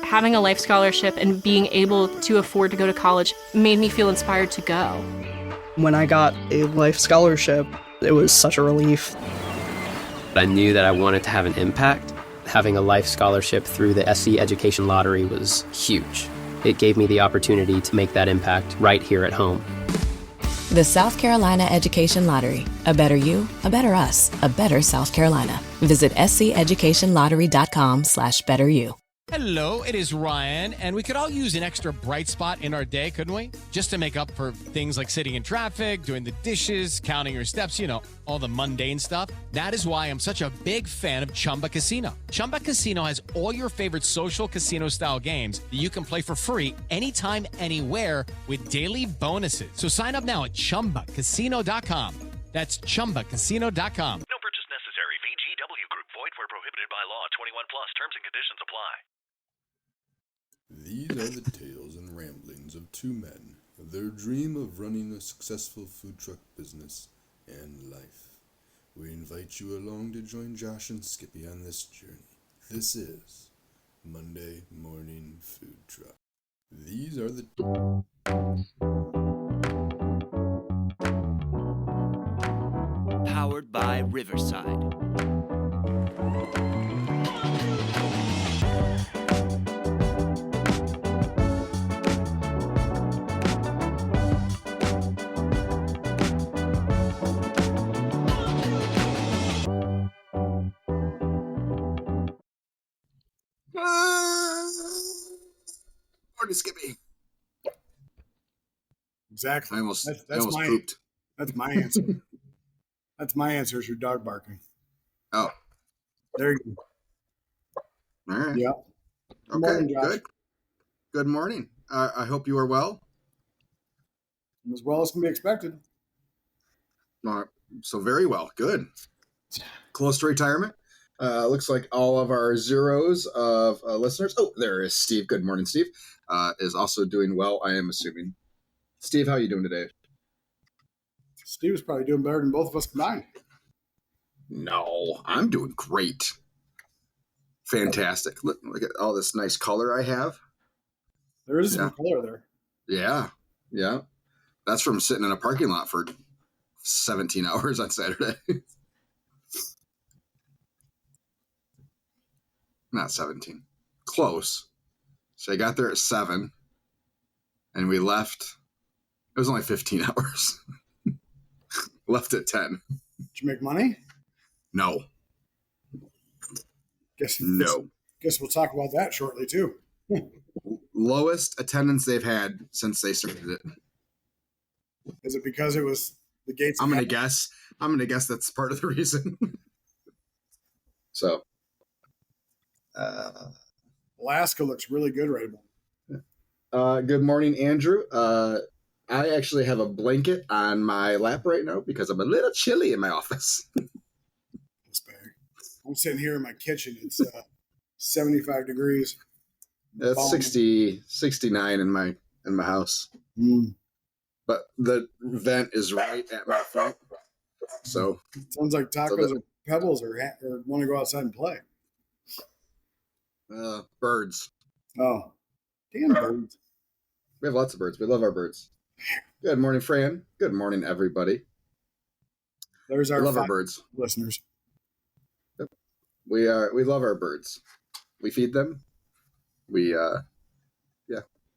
having a life scholarship and being able to afford to go to college made me feel inspired to go. When I got a life scholarship, it was such a relief. I knew that I wanted to have an impact. Having a life scholarship through the SC Education Lottery was huge. It gave me the opportunity to make that impact right here at home. The South Carolina Education Lottery. A better you, a better us, a better South Carolina. Visit sceducationlottery.com/betteryou. Hello, it is Ryan, and we could all use an extra bright spot in our day, couldn't we? Just to make up for things like sitting in traffic, doing the dishes, counting your steps, all the mundane stuff. That is why I'm such a big fan of Chumba Casino. Chumba Casino has all your favorite social casino-style games that you can play for free anytime, anywhere with daily bonuses. So sign up now at ChumbaCasino.com. That's ChumbaCasino.com. No purchase necessary. VGW Group. Void where prohibited by law. 21 plus. Terms and conditions apply. These are the tales and ramblings of two men, their dream of running a successful food truck business and life. We invite you along to join Josh and Skippy on this journey. This is Monday Morning Food Truck. These are the... Powered by Riverside. Morning, Skippy. Exactly. I almost that's my pooped. That's my answer. That's my answer. Is your dog barking? Oh, there you go. All right. Yeah. Okay. Morning, Josh. Good. Good morning. I hope you are well. As well as can be expected. So very well. Good. Close to retirement. Looks like all of our zeros of listeners. Oh, there is Steve. Good morning, Steve. Is also doing well, I am assuming. Steve, how are you doing today? Steve's probably doing better than both of us combined. No, I'm doing great. Fantastic. Look at all this nice color I have. There is some color there. Yeah. Yeah. That's from sitting in a parking lot for 17 hours on Saturday. Not 17. Close. So I got there at 7 and we left. It was only 15 hours. Left at 10. Did you make money? No. Guess we'll talk about that shortly too. Lowest attendance they've had since they started it. Is it because it was the gates? I'm gonna guess that's part of the reason. So Alaska looks really good right now. Good morning, Andrew. I actually have a blanket on my lap right now because I'm a little chilly in my office. I'm sitting here in my kitchen. It's 75 degrees. It's 69 in my house. But the vent is right at my front. So sounds like tacos or pebbles or want to go outside and play. Birds. Oh, damn birds. We have lots of birds. We love our birds. Good morning, Fran. Good morning, everybody. There's our love our birds. Listeners. Yep. We love our birds. We feed them. We love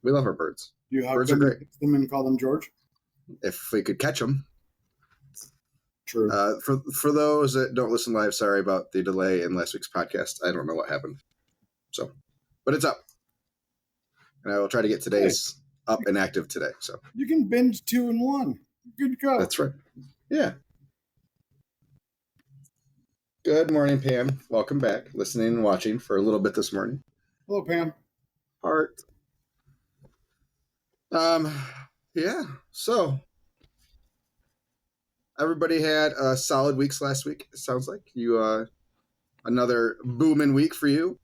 our birds. You have birds are great. Them and call them George? If we could catch them. True. For those that don't listen live, sorry about the delay in last week's podcast. I don't know what happened. So, but it's up. And I will try to get today's up and active today. So you can binge 2 in 1. Good go. That's right. Yeah. Good morning, Pam. Welcome back. Listening and watching for a little bit this morning. Hello, Pam. Heart. Yeah. So everybody had solid weeks last week. It sounds like you another booming week for you.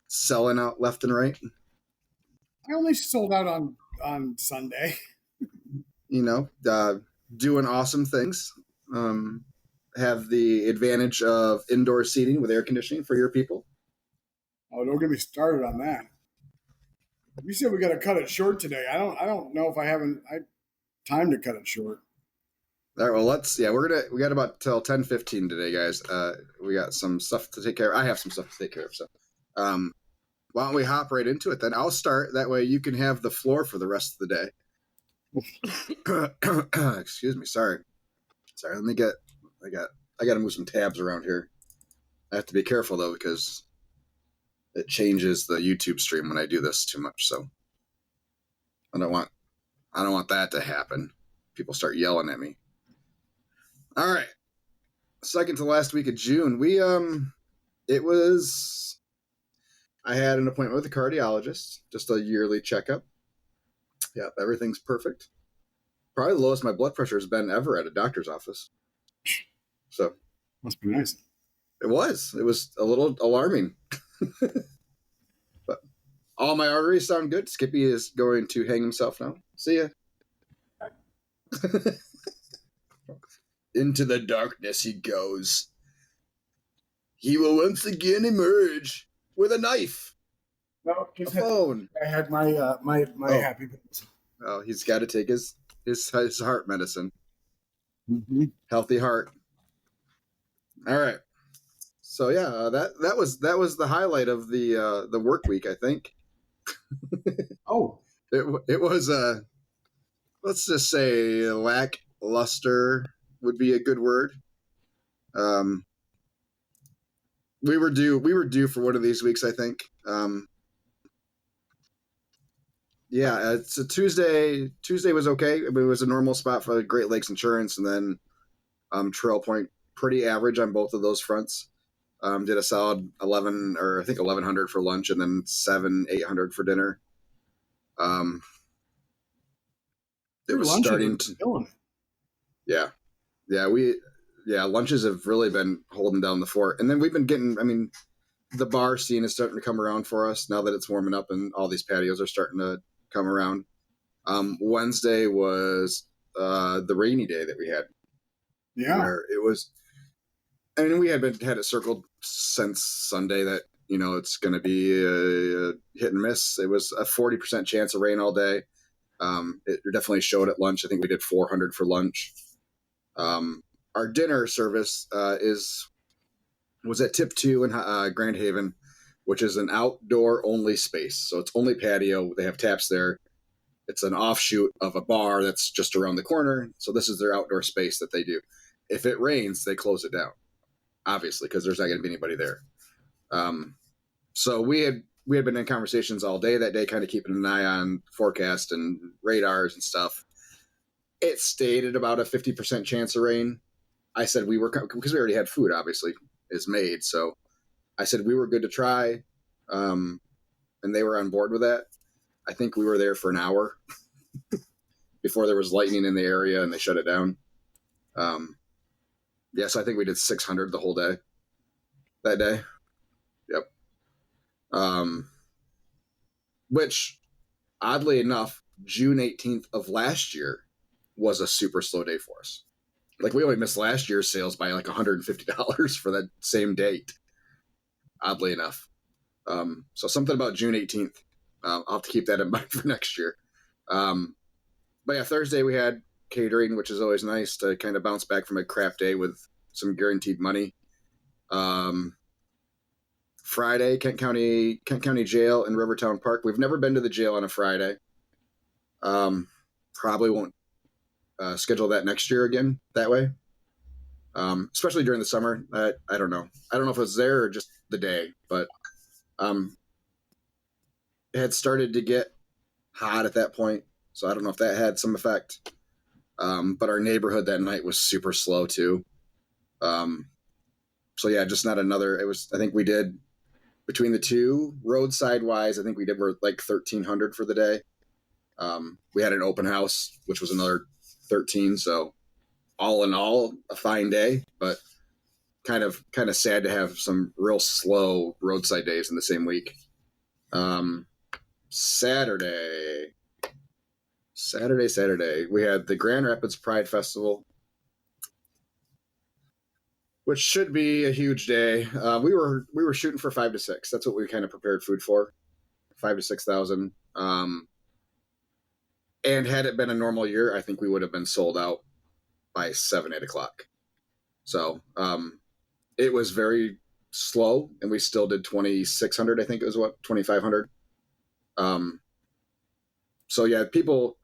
Selling out left and right. I only sold out on Sunday. Doing awesome things. Have the advantage of indoor seating with air conditioning for your people. Oh, don't get me started on that. You said we got to cut it short today. I don't know if I time to cut it short. All right, well, we got about till 10:15 today, guys. We got some stuff to take care of. I have some stuff to take care of, so why don't we hop right into it then? I'll start. That way you can have the floor for the rest of the day. Excuse me. Sorry. Let me get. I got to move some tabs around here. I have to be careful though because it changes the YouTube stream when I do this too much. So I don't want that to happen. People start yelling at me. All right. Second to last week of June, I had an appointment with a cardiologist, just a yearly checkup. Yeah, everything's perfect. Probably the lowest my blood pressure has been ever at a doctor's office. So must be nice. It was a little alarming. But all my arteries sound good. Skippy is going to hang himself now. See ya. Into the darkness he goes. He will once again emerge with a knife. No, a phone. I had my happy pills. Oh, he's got to take his heart medicine. Mm-hmm. Healthy heart. All right. So yeah, that was the highlight of the work week, I think. Oh, it was let's just say lackluster would be a good word. We were due for one of these weeks, I think. Yeah, it's a Tuesday. Tuesday was okay. I mean, it was a normal spot for Great Lakes Insurance, and then Trail Point, pretty average on both of those fronts. Did a solid 1100 for lunch, and then 800 for dinner. It was starting to. Yeah. Lunches have really been holding down the fort, and then we've been getting. I mean, the bar scene is starting to come around for us now that it's warming up, and all these patios are starting to come around. Wednesday was the rainy day that we had. Yeah, where it was. I mean, we had it circled since Sunday that it's going to be a hit and miss. It was a 40% chance of rain all day. It definitely showed at lunch. I think we did 400 for lunch. Our dinner service was at Tip 2 in Grand Haven, which is an outdoor only space. So it's only patio. They have taps there. It's an offshoot of a bar that's just around the corner. So this is their outdoor space that they do. If it rains, they close it down, obviously, because there's not going to be anybody there. So we had been in conversations all day that day, kind of keeping an eye on forecast and radars and stuff. It stayed at about a 50% chance of rain. I said because we already had food, obviously, is made. So I said we were good to try, and they were on board with that. I think we were there for an hour before there was lightning in the area, and they shut it down. So I think we did 600 the whole day that day. Yep. Which, oddly enough, June 18th of last year was a super slow day for us. Like, we only missed last year's sales by like $150 for that same date, oddly enough. So something about June 18th. I'll have to keep that in mind for next year. But yeah, Thursday we had catering, which is always nice to kind of bounce back from a crap day with some guaranteed money. Friday, Kent County Jail in Rivertown Park. We've never been to the jail on a Friday. Probably won't schedule that next year again that way. Especially during the summer. I don't know. I don't know if it was there or just the day, but it had started to get hot at that point. So I don't know if that had some effect. But our neighborhood that night was super slow too. So yeah, just not another. I think we did between the two roadside wise. I think we did like 1,300 for the day. We had an open house, which was another 13. So all in all, a fine day, but kind of sad to have some real slow roadside days in the same week. Saturday, we had the Grand Rapids Pride Festival, which should be a huge day. We were shooting for 5 to 6. That's what we kind of prepared food for, 5 to 6,000. And had it been a normal year, I think we would have been sold out by 7, 8 o'clock. So it was very slow, and we still did 2,600. I think it was 2,500. So yeah, people,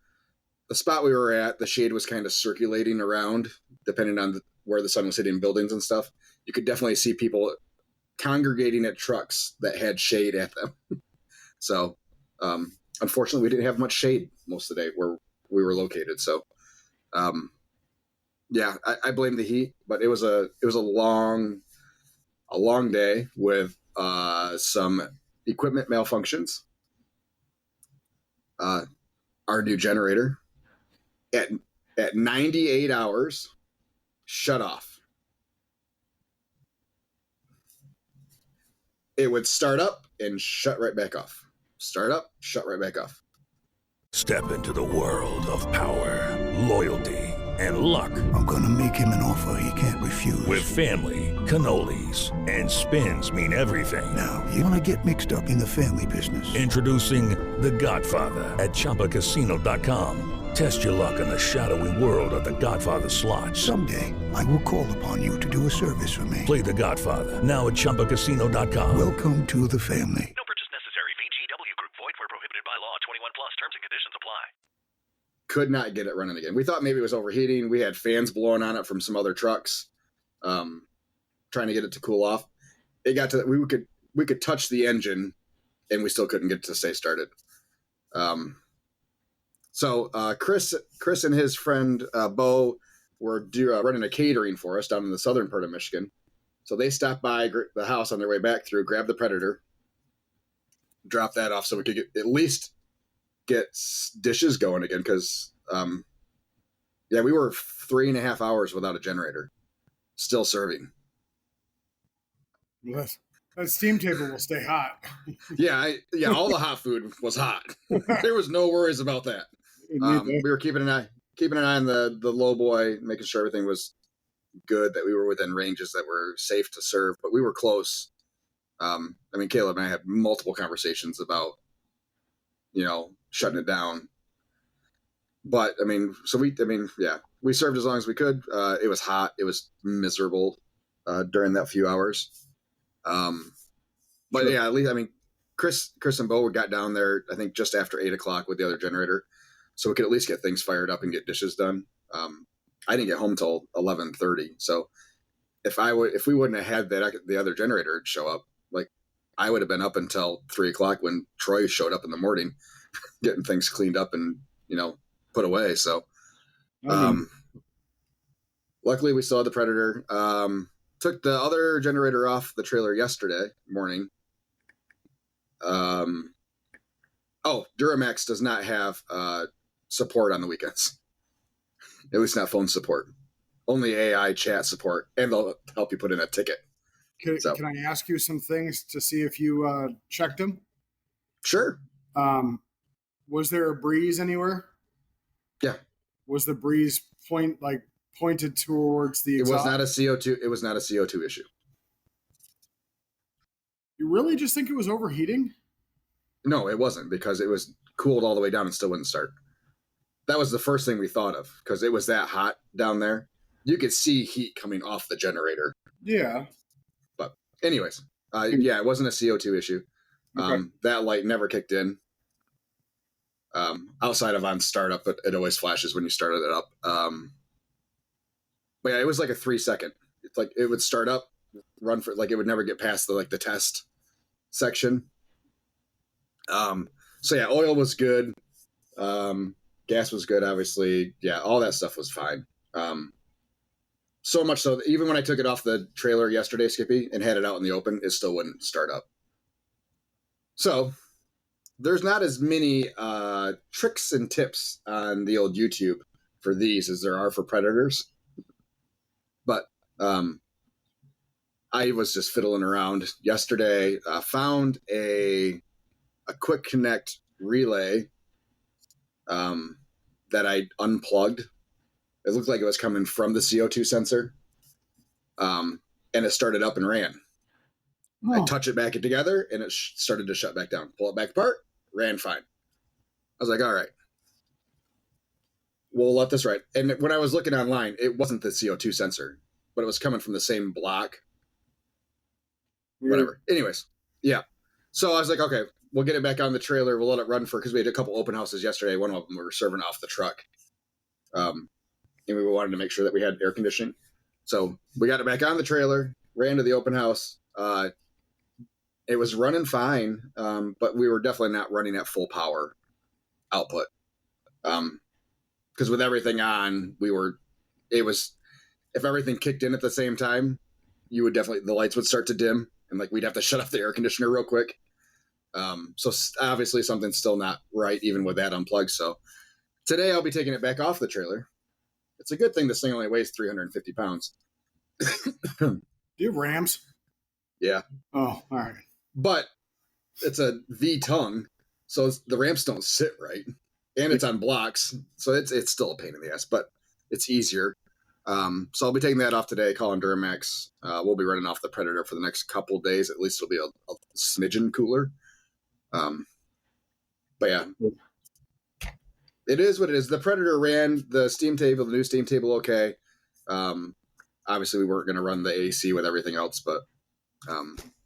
the spot we were at, the shade was kind of circulating around, depending on where the sun was hitting buildings and stuff. You could definitely see people congregating at trucks that had shade at them. So unfortunately, we didn't have much shade most of the day where we were located. So yeah, I blame the heat, but it was a long day with some equipment malfunctions. Our new generator at 98 hours shut off. It would start up and shut right back off. Start up, shut right back off. Step into the world of power, loyalty, and luck. I'm gonna make him an offer he can't refuse. With family, cannolis, and spins mean everything. Now, you wanna get mixed up in the family business. Introducing The Godfather at ChumbaCasino.com. Test your luck in the shadowy world of The Godfather slot. Someday, I will call upon you to do a service for me. Play The Godfather now at ChumbaCasino.com. Welcome to the family. No purchase necessary. VGW Group. Void where prohibited by law. 21 plus. Terms and conditions apply. Could not get it running again. We thought maybe it was overheating. We had fans blowing on it from some other trucks, trying to get it to cool off. It got to that we could touch the engine, and we still couldn't get it to stay started. So Chris and his friend Bo were running a catering for us down in the southern part of Michigan. So they stopped by the house on their way back through, grabbed the Predator, dropped that off so we could at least get dishes going again. Because, we were 3.5 hours without a generator, still serving. That steam table will stay hot. All the hot food was hot. There was no worries about that. We were keeping an eye on the low boy, making sure everything was good, that we were within ranges that were safe to serve, but we were close. Caleb and I had multiple conversations about, shutting it down. But we served as long as we could. It was hot. It was miserable during that few hours. But yeah, at least, Chris and Bo got down there, I think just after 8 o'clock with the other generator. So we could at least get things fired up and get dishes done. I didn't get home till 11:30. So if we wouldn't have had the other generator show up, I would have been up until 3 o'clock when Troy showed up in the morning, getting things cleaned up and, put away. So, luckily we still had the Predator. Took the other generator off the trailer yesterday morning. Duramax does not have, support on the weekends. At least not phone support. Only AI chat support, and they'll help you put in a ticket. Can I ask you some things to see if you checked them? Sure. Was there a breeze anywhere? Yeah. Was the breeze pointed towards the exhaust? It was not a CO2. It was not a CO2 issue. You really just think it was overheating? No, it wasn't, because it was cooled all the way down and still wouldn't start. That was the first thing we thought of, because it was that hot down there. You could see heat coming off the generator. Yeah. But anyways, it wasn't a CO2 issue. Okay. That light never kicked in. Outside of on startup, but it always flashes when you started it up. But yeah, it was like a 3-second. It's like it would start up, run for it would never get past the test section. Oil was good. Gas was good, obviously. Yeah, all that stuff was fine. So much so that even when I took it off the trailer yesterday, Skippy, and had it out in the open, it still wouldn't start up. So there's not as many tricks and tips on the old YouTube for these as there are for Predators. But I was just fiddling around yesterday, found a quick connect relay that I unplugged. It looked like it was coming from the CO2 sensor, and it started up and ran. Oh. I touch it back together, and it started to shut back down. Pull it back apart, ran fine. I was like, all right, we'll let this ride. And when I was looking online, it wasn't the CO2 sensor, but it was coming from the same block. Whatever. Anyways, yeah. So I was like, okay, we'll get it back on the trailer. We'll let it run because we had a couple open houses yesterday. One of them we were serving off the truck. And we wanted to make sure that we had air conditioning. So we got it back on the trailer, ran to the open house. It was running fine, but we were definitely not running at full power output. Because with everything on, if everything kicked in at the same time, the lights would start to dim and like we'd have to shut off the air conditioner real quick. So obviously something's still not right even with that unplugged. So today I'll be taking it back off the trailer. It's a good thing this thing only weighs 350 pounds. Do you have Rams? Yeah. Oh, all right. But it's a V-tongue, so the ramps don't sit right. And it's on blocks, so it's still a pain in the ass, but it's easier. So I'll be taking that off today, calling Duramax. We'll be running off the Predator for the next couple of days. At least it'll be a smidgen cooler. But yeah, it is what it is. The Predator ran the new steam table okay. Obviously, we weren't going to run the AC with everything else, but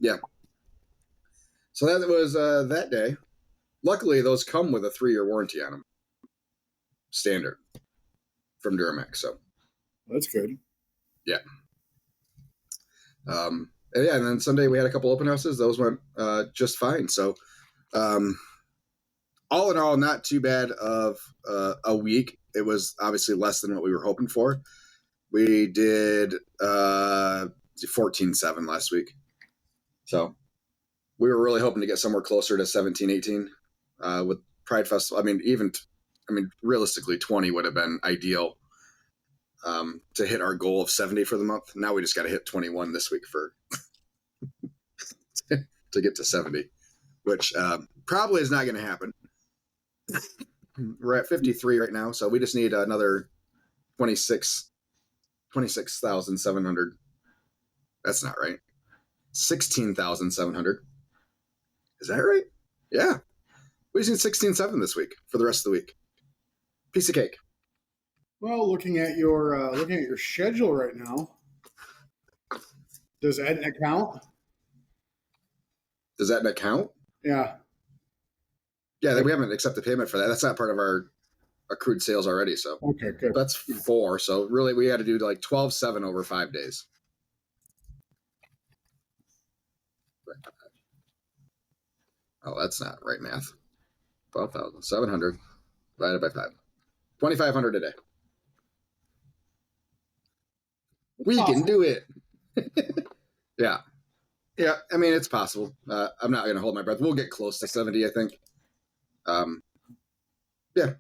yeah. So that was that day. Luckily, those come with a 3-year warranty on them. Standard from Duramax. So that's good. Yeah. And then Sunday we had a couple open houses. Those went just fine. So all in all, not too bad of a week. It was obviously less than what we were hoping for. We did 14.7 last week. So we were really hoping to get somewhere closer to 17, 18 with Pride Festival. Realistically, 20 would have been ideal to hit our goal of 70 for the month. Now we just got to hit 21 this week to get to 70, which probably is not going to happen. We're at 53 right now, so we just need another 26,700. That's not right. 16,700. Is that right? Yeah. We just need 16.7 this week for the rest of the week. Piece of cake. Well, looking at your schedule right now, does Edna count? Does that count? Yeah. Yeah, we haven't accepted payment for that. That's not part of our accrued sales already. So okay, good. That's 4. So really, we had to do like 12.7 over 5 days. Oh, that's not right math. 12,700 divided by 5. 2,500 a day. We can do it. Yeah. Yeah, I mean, it's possible. I'm not going to hold my breath. We'll get close to 70, I think. Yeah.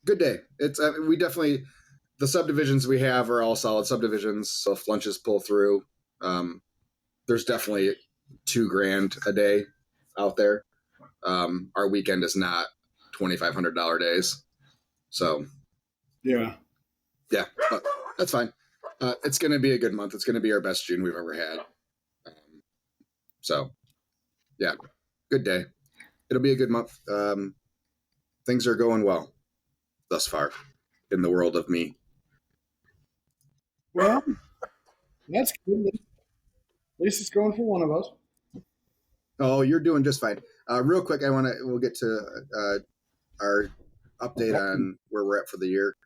Good day. It's we definitely, the subdivisions we have are all solid subdivisions, so if lunches pull through, there's definitely $2,000 a day out there. Our weekend is not $2,500 days. So yeah, but that's fine. It's going to be a good month. It's going to be our best June we've ever had. So yeah, good day. It'll be a good month. Things are going well thus far in the world of me. Well, that's good. At least it's going for one of us. Oh, you're doing just fine. Real quick, we'll get to our update on where we're at for the year.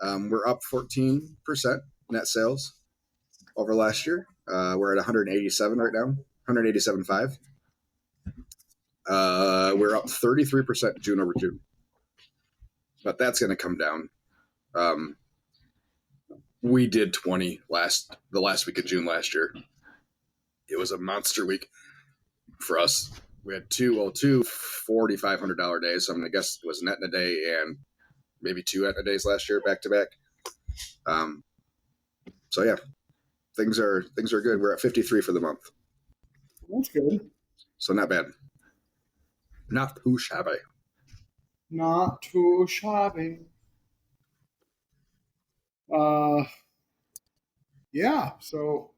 We're up 14% net sales over last year. We're at 187 right now, 187.5. We're up 33% June over June, but that's going to come down. We did 20 the last week of June last year. It was a monster week for us. We had two $4,500 days. So I'm going to guess it was net in a day and maybe 2 net in a days last year, back to back. So yeah, things are good. We're at 53 for the month. That's good. So not bad. Not too shabby. Not too shabby. Yeah. So,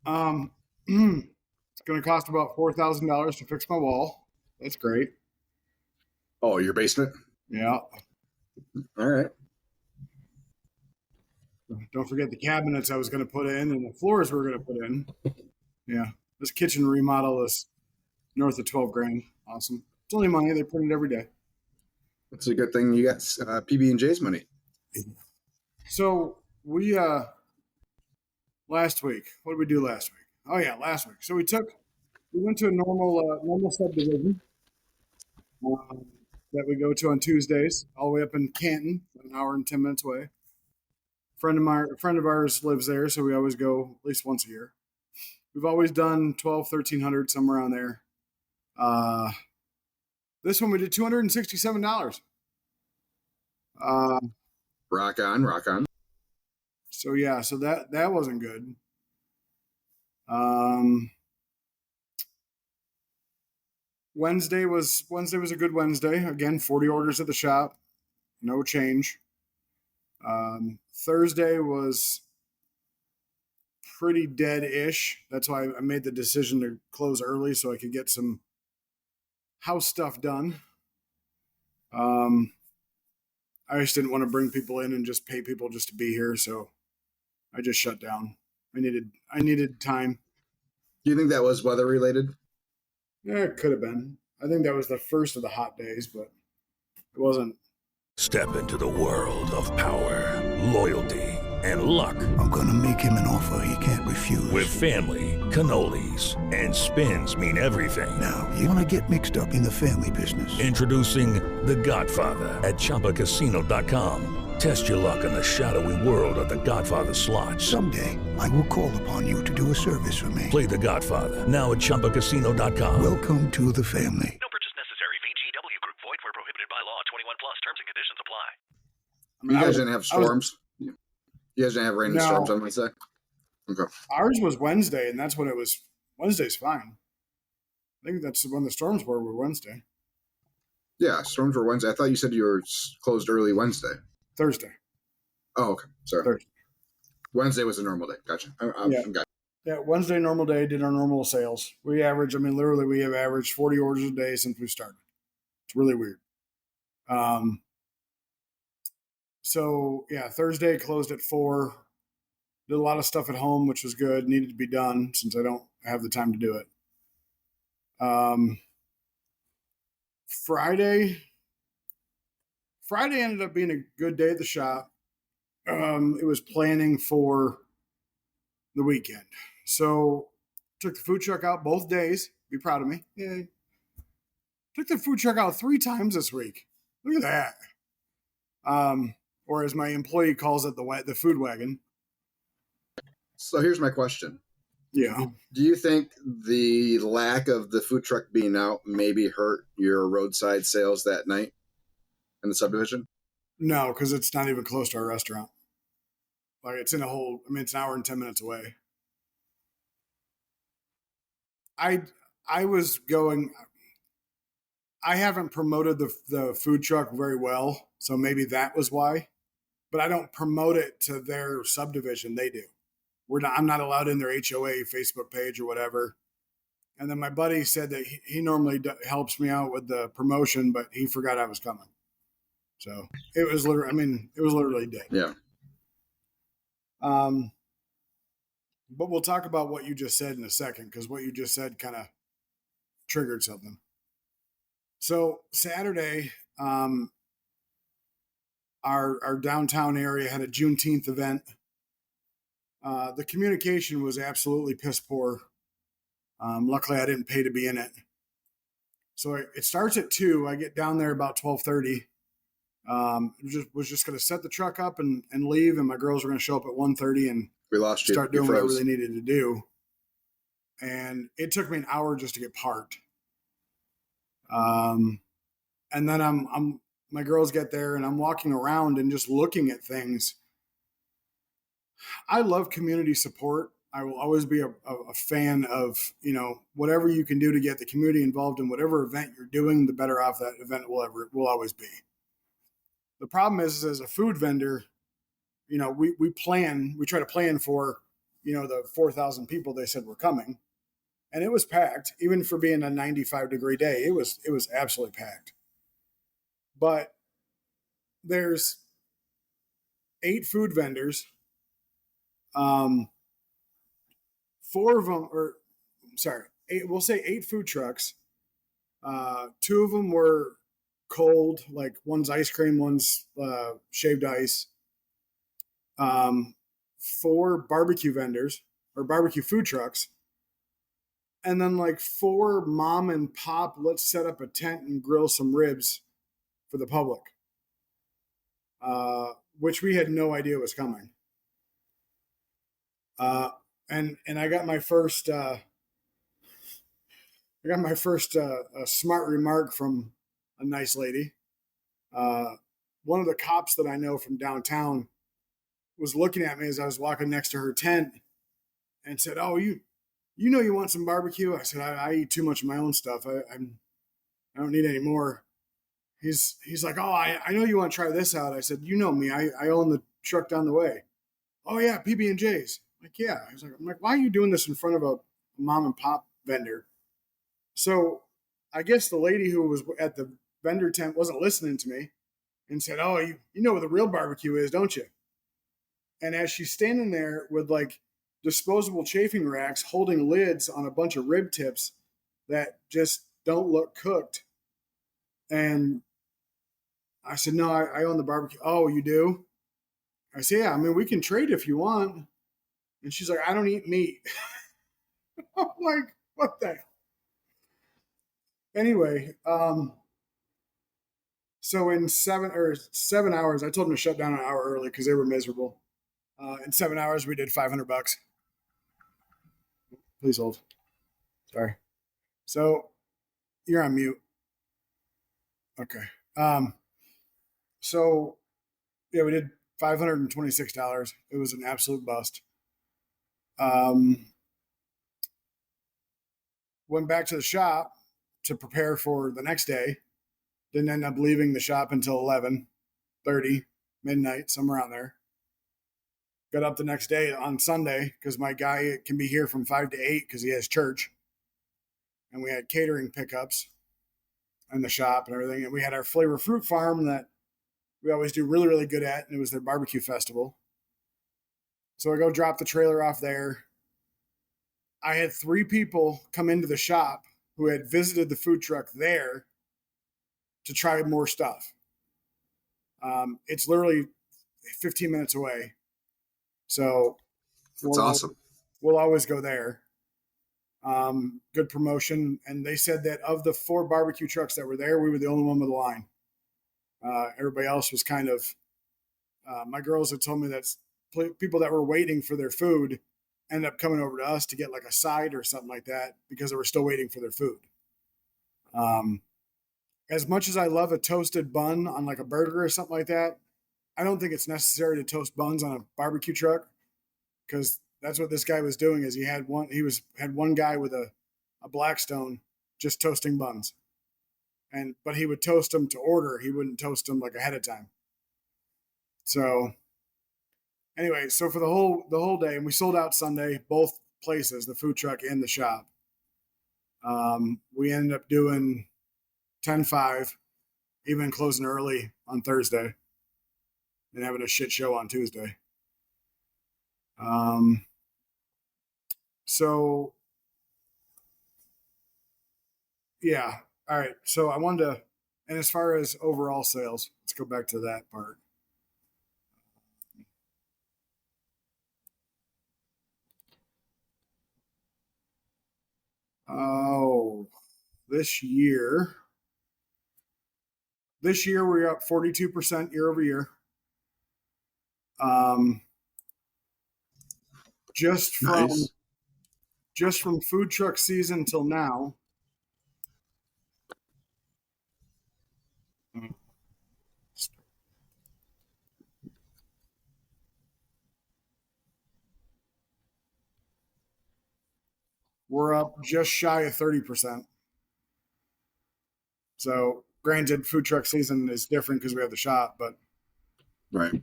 it's going to cost about $4,000 to fix my wall. That's great. Oh, your basement? Yeah. All right. Don't forget the cabinets I was going to put in and the floors we are going to put in. Yeah. This kitchen remodel is north of 12 grand. Awesome. It's only money. They print it every day. It's a good thing you got PB&J's money. So we, last week, what did we do last week? Oh yeah, last week. So we went to a normal subdivision that we go to on Tuesdays, all the way up in Canton, an hour and 10 minutes away. A friend of ours lives there, so we always go at least once a year. We've always done 12, 1300, somewhere around there. This one we did $267. Rock on, rock on. So yeah, so that wasn't good. Wednesday was a good Wednesday. Again, 40 orders at the shop, no change. Thursday was pretty dead-ish. That's why I made the decision to close early so I could get some house stuff done. I just didn't want to bring people in and just pay people just to be here, so I just shut down. I needed time. Do you think that was weather related? Yeah, it could have been. I think that was the first of the hot days, but it wasn't. Step into the world of power, loyalty, and luck. I'm going to make him an offer he can't refuse. With family, cannolis, and spins mean everything. Now, you want to get mixed up in the family business. Introducing The Godfather at ChumbaCasino.com. Test your luck in the shadowy world of The Godfather slot. Someday, I will call upon you to do a service for me. Play The Godfather now at ChumbaCasino.com. Welcome to the family. No purchase necessary. VGW Group. Void where prohibited by law. 21 plus. Terms and conditions apply. You guys didn't have storms? You guys didn't have rain and storms on Wednesday? Okay. Ours was Wednesday, and that's when it was. Wednesday's fine. I think that's when the storms were Wednesday. Yeah, storms were Wednesday. I thought you said you were closed early Wednesday. Thursday. Oh, okay. Sorry. Thursday. Wednesday was a normal day. Gotcha. Yeah, Wednesday, normal day, did our normal sales. We average, literally we have averaged 40 orders a day since we started. It's really weird. So, yeah, Thursday closed at 4. Did a lot of stuff at home, which was good. Needed to be done since I don't have the time to do it. Friday ended up being a good day at the shop. It was planning for the weekend. So took the food truck out both days. Be proud of me. Yay. Took the food truck out 3 times this week. Look at that. Or as my employee calls it, the food wagon. So here's my question. Yeah. Do you think the lack of the food truck being out maybe hurt your roadside sales that night in the subdivision? No, because it's not even close to our restaurant. Like it's it's an hour and 10 minutes away. I haven't promoted the food truck very well, so maybe that was why. But I don't promote it to their subdivision. They do. I'm not allowed in their HOA Facebook page or whatever. And then my buddy said that he normally helps me out with the promotion, but he forgot I was coming. So it was literally dead. Yeah. But we'll talk about what you just said in a second, because what you just said kind of triggered something. So Saturday, our downtown area had a Juneteenth event. The communication was absolutely piss poor. Luckily, I didn't pay to be in it. So it starts at 2. I get down there about 12:30. Was just going to set the truck up and leave, and my girls were going to show up at 1:30 and we lost you. Start doing whatever they needed to do. And it took me an hour just to get parked. And then my girls get there, and I'm walking around and just looking at things. I love community support. I will always be a fan of, whatever you can do to get the community involved in whatever event you're doing, the better off that event will always be. The problem is as a food vendor, we try to plan for, the 4,000 people they said were coming, and it was packed. Even for being a 95-degree day, it was absolutely packed. but there's 8 food vendors. 4 of them, or sorry, 8, we'll say 8 food trucks. 2 of them were cold, like one's ice cream, one's shaved ice. 4 barbecue vendors or barbecue food trucks. And then like 4 mom and pop, let's set up a tent and grill some ribs for the public, which we had no idea was coming. And I got my first smart remark from a nice lady. One of the cops that I know from downtown was looking at me as I was walking next to her tent and said, "Oh, you know you want some barbecue?" I said, "I eat too much of my own stuff. I don't need any more." He's like, "Oh, I know you want to try this out." I said, "You know me. I own the truck down the way." "Oh yeah, PB&J's." Like, yeah. I'm like, "Why are you doing this in front of a mom and pop vendor?" So I guess the lady who was at the vendor tent wasn't listening to me and said, "Oh, you know what the real barbecue is, don't you?" And as she's standing there with like disposable chafing racks holding lids on a bunch of rib tips that just don't look cooked. And I said, "No, I own the barbecue." "Oh, you do?" I said, "Yeah, I mean, we can trade if you want." And she's like, "I don't eat meat." I'm like, what the hell? Anyway, so in 7 hours, I told them to shut down an hour early because they were miserable. In 7 hours, we did $500. Please hold. Sorry. So you're on mute. Okay. So yeah, we did $526. It was an absolute bust. Went back to the shop to prepare for the next day. Didn't end up leaving the shop until 11:30, midnight, somewhere around there. Got up the next day on Sunday because my guy can be here from 5 to 8 because he has church. And we had catering pickups in the shop and everything. And we had our Flavor Fruit Farm that we always do really, really good at. And it was their barbecue festival. So I go drop the trailer off there. I had 3 people come into the shop who had visited the food truck there to try more stuff. It's literally 15 minutes away. So that's awesome. We'll always go there. Good promotion. And they said that of the 4 barbecue trucks that were there, we were the only one with a line. Everybody else was kind of, my girls had told me that people that were waiting for their food ended up coming over to us to get like a side or something like that because they were still waiting for their food. As much as I love a toasted bun on like a burger or something like that, I don't think it's necessary to toast buns on a barbecue truck because that's what this guy was doing. Is he had one guy with a Blackstone just toasting buns, but he would toast them to order. He wouldn't toast them like ahead of time. So anyway, so for the whole day, and we sold out Sunday, both places, the food truck and the shop. We ended up doing 10-5, even closing early on Thursday and having a shit show on Tuesday. So yeah. All right. So I wanted to, and as far as overall sales, let's go back to that part. Oh, this year we're up 42% year over year. Just from food truck season till now. We're up just shy of 30%. So, granted, food truck season is different because we have the shop, but right.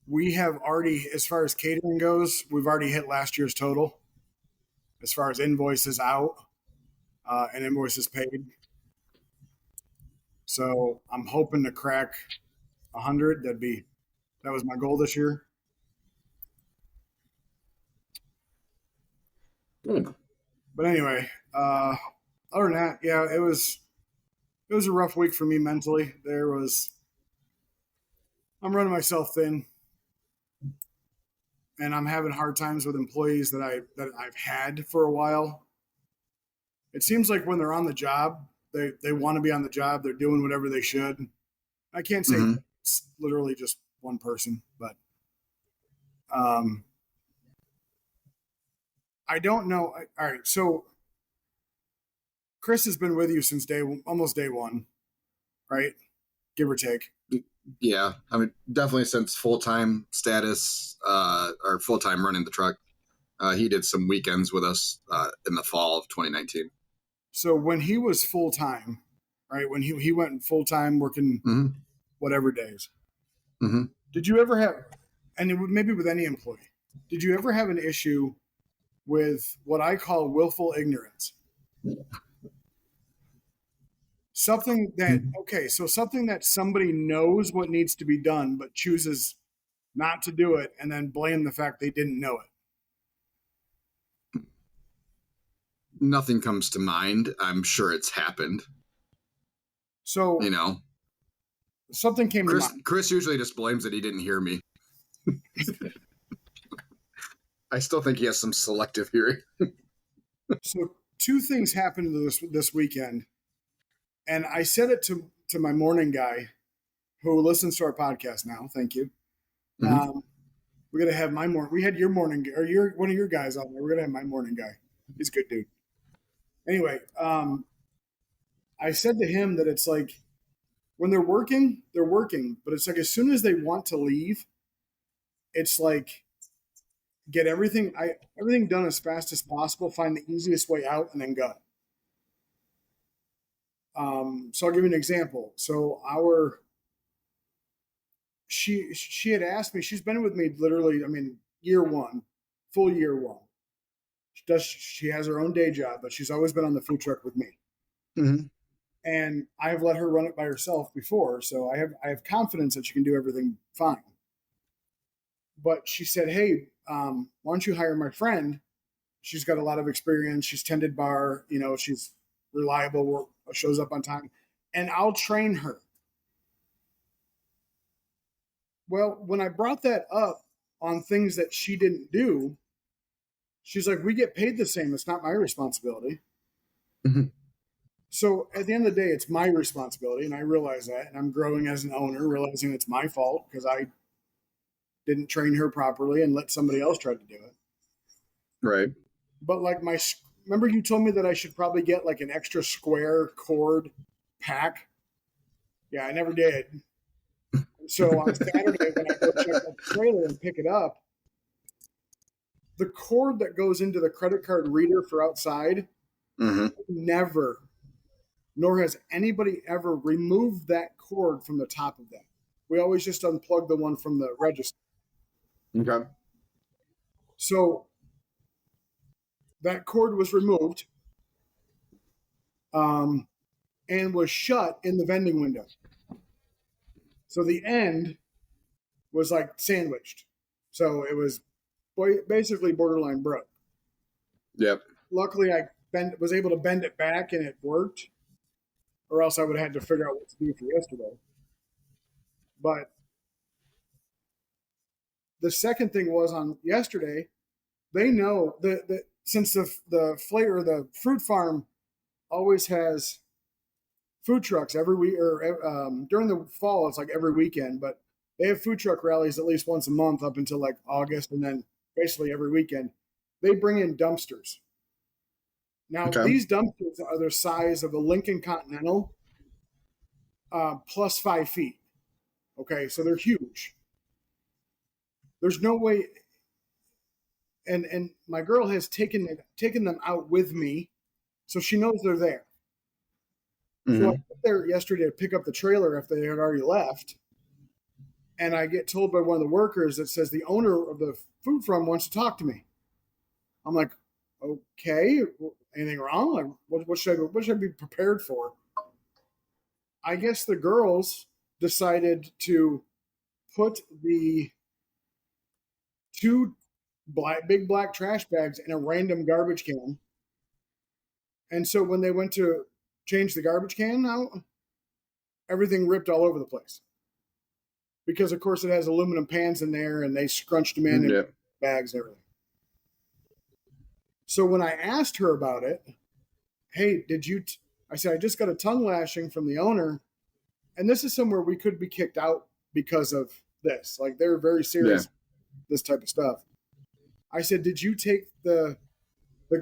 We have already, as far as catering goes, we've already hit last year's total. As far as invoices out and invoices paid, So I'm hoping to crack 100. That was my goal this year. Good. But anyway, other than that, yeah, it was a rough week for me mentally. I'm running myself thin, and I'm having hard times with employees that I've had for a while. It seems like when they're on the job, they want to be on the job. They're doing whatever they should. I can't say it's literally just one person, but I don't know. All right, so Chris has been with you since almost day one, right? Give or take. Yeah, I mean, definitely since full-time status or full-time running the truck. He did some weekends with us in the fall of 2019. So when he was full-time, right, when he went full-time working whatever days, did you ever have, and maybe with any employee, did you ever have an issue with what I call willful ignorance? Something that somebody knows what needs to be done, but chooses not to do it and then blame the fact they didn't know it. Nothing comes to mind. I'm sure it's happened. So, something came to mind. Chris usually just blames that he didn't hear me. I still think he has some selective hearing. So 2 things happened this weekend. And I said it to my morning guy who listens to our podcast now. Thank you. We're going to have we had your morning, or one of your guys on there. We're going to have my morning guy. He's a good dude. Anyway, I said to him that it's like when they're working, but it's like as soon as they want to leave, it's like get everything done as fast as possible, find the easiest way out, and then go. So I'll give you an example. So she had asked me, she's been with me literally, year one, full year one. She has her own day job, but she's always been on the food truck with me. And I've let her run it by herself before, so I have confidence that she can do everything fine. But she said, "Hey, why don't you hire my friend? She's got a lot of experience. She's tended bar. She's reliable, shows up on time, and I'll train her." Well, when I brought that up on things that she didn't do, she's like, "We get paid the same. It's not my responsibility." So at the end of the day, it's my responsibility, and I realize that, and I'm growing as an owner, realizing it's my fault because I didn't train her properly and let somebody else try to do it. Right. But remember you told me that I should probably get like an extra square cord pack? Yeah, I never did. So on Saturday when I go check out the trailer and pick it up, the cord that goes into the credit card reader for outside, never, nor has anybody ever removed that cord from the top of that. We always just unplug the one from the register. Okay. So that cord was removed and was shut in the vending window. So the end was like sandwiched. So it was basically borderline broke. Yep. Luckily, I was able to bend it back and it worked, or else I would have had to figure out what to do for yesterday. But the second thing was on yesterday, they know that since the fruit farm always has food trucks every week, or during the fall, it's like every weekend, but they have food truck rallies at least once a month up until like August, and then basically every weekend. They bring in dumpsters. Now, these dumpsters are the size of a Lincoln Continental plus 5 feet. Okay, so they're huge. There's no way, and my girl has taken them out with me, so she knows they're there. So I went there yesterday to pick up the trailer if they had already left, and I get told by one of the workers that says the owner of the food farm wants to talk to me. I'm like, okay, anything wrong? Like, what should I be prepared for? I guess the girls decided to put the two big black trash bags in a random garbage can. And so when they went to change the garbage can out, everything ripped all over the place. Because, of course, it has aluminum pans in there, and they scrunched them in bags and everything. So when I asked her about it, hey, I said, I just got a tongue lashing from the owner, and this is somewhere we could be kicked out because of this. Like, they're very serious, this type of stuff. I said, did you take the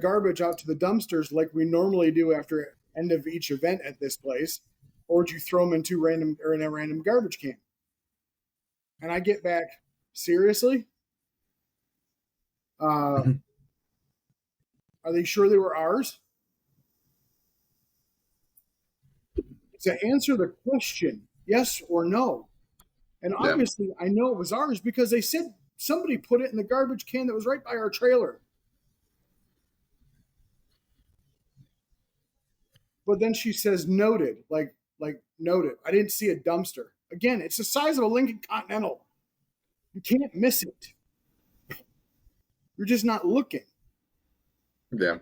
garbage out to the dumpsters like we normally do after end of each event at this place, or did you throw them in a random garbage can? And I get back, seriously? Are they sure they were ours? To answer the question, yes or no. And obviously, I know it was ours because they said somebody put it in the garbage can that was right by our trailer. But then she says noted, like noted. I didn't see a dumpster. Again, it's the size of a Lincoln Continental. You can't miss it. You're just not looking. Yeah.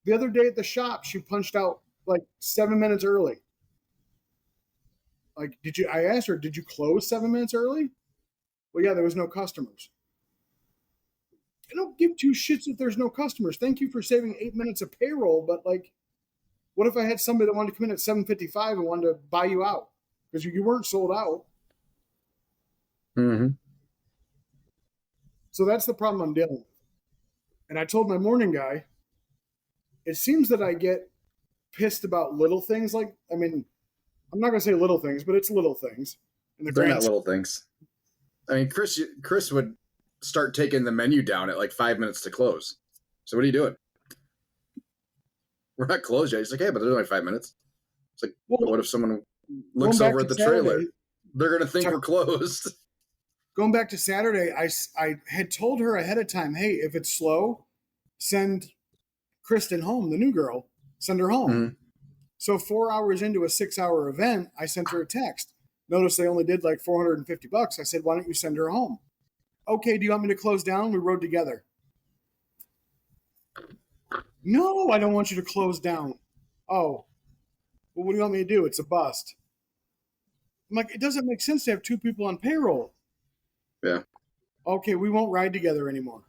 The other day at the shop, she punched out like 7 minutes early. Like, I asked her, did you close 7 minutes early? Well, yeah, there was no customers. I don't give two shits if there's no customers. Thank you for saving 8 minutes of payroll, but like, what if I had somebody that wanted to come in at 7:55 and wanted to buy you out? Because you weren't sold out. Mm-hmm. So that's the problem I'm dealing with. And I told my morning guy, it seems that I get pissed about little things. Like, I mean, I'm not going to say little things, but it's little things. They're not little things. I mean, Chris would start taking the menu down at like 5 minutes to close. So what are you doing? We're not closed yet. He's like, hey, but there's only 5 minutes. It's like, well, what if someone looks over at the trailer? They're going to think we're closed. Going back to Saturday, I had told her ahead of time, hey, if it's slow, send Kristen home, the new girl, send her home. Mm-hmm. So 4 hours into a 6-hour event, I sent her a text. Notice they only did like $450. I said, why don't you send her home? Okay, do you want me to close down? We rode together. No, I don't want you to close down. Oh, well, what do you want me to do? It's a bust. I'm like, it doesn't make sense to have two people on payroll. Yeah. Okay, we won't ride together anymore.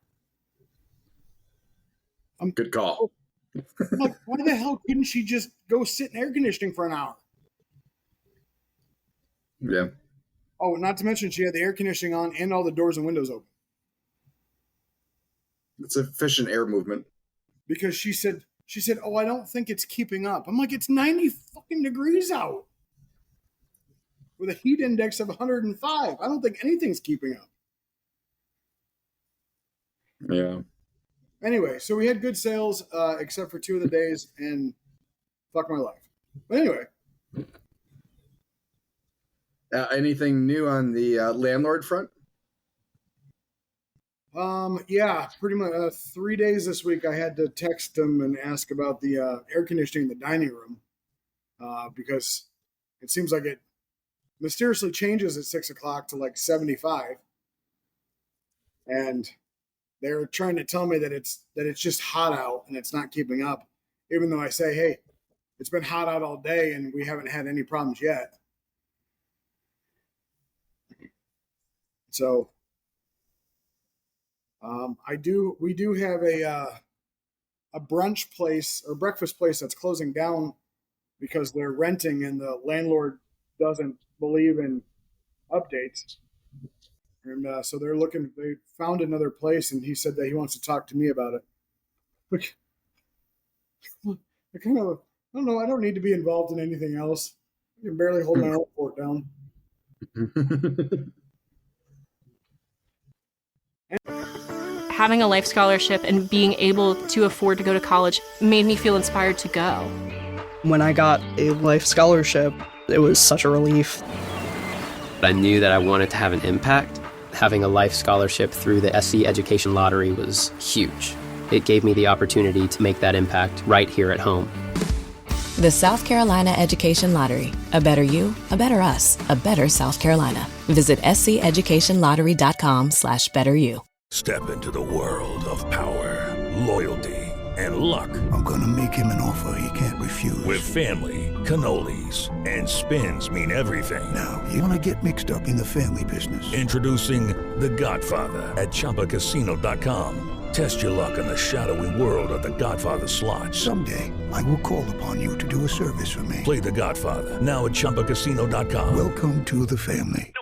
Good call. I'm like, why the hell couldn't she just go sit in air conditioning for an hour? Yeah. Oh, not to mention she had the air conditioning on and all the doors and windows open. It's efficient air movement. Because she said, oh, I don't think it's keeping up. I'm like, it's 90 fucking degrees out. With a heat index of 105. I don't think anything's keeping up. Yeah. Anyway, so we had good sales, except for 2 of the days, and fuck my life. But anyway. Anything new on the landlord front? Yeah, pretty much 3 days this week I had to text them and ask about the air conditioning in the dining room because it seems like it mysteriously changes at 6 o'clock to like 75. And they're trying to tell me that it's just hot out and it's not keeping up, even though I say, hey, it's been hot out all day and we haven't had any problems yet. So we do have a brunch place or breakfast place that's closing down because they're renting and the landlord doesn't believe in updates. And so they found another place and he said that he wants to talk to me about it. I don't know. I don't need to be involved in anything else. I can barely hold my own fort down. Having a life scholarship and being able to afford to go to college made me feel inspired to go. When I got a life scholarship, it was such a relief. I knew that I wanted to have an impact. Having a life scholarship through the SC Education Lottery was huge. It gave me the opportunity to make that impact right here at home. The South Carolina Education Lottery. A better you, a better us, a better South Carolina. Visit SCEducationLottery.com/betteryou. Step into the world of power, loyalty, and luck. I'm gonna make him an offer he can't refuse. With family, cannolis, and spins mean everything. Now, you wanna get mixed up in the family business. Introducing The Godfather at ChumbaCasino.com. Test your luck in the shadowy world of The Godfather slot. Someday, I will call upon you to do a service for me. Play The Godfather now at ChumbaCasino.com. Welcome to the family. No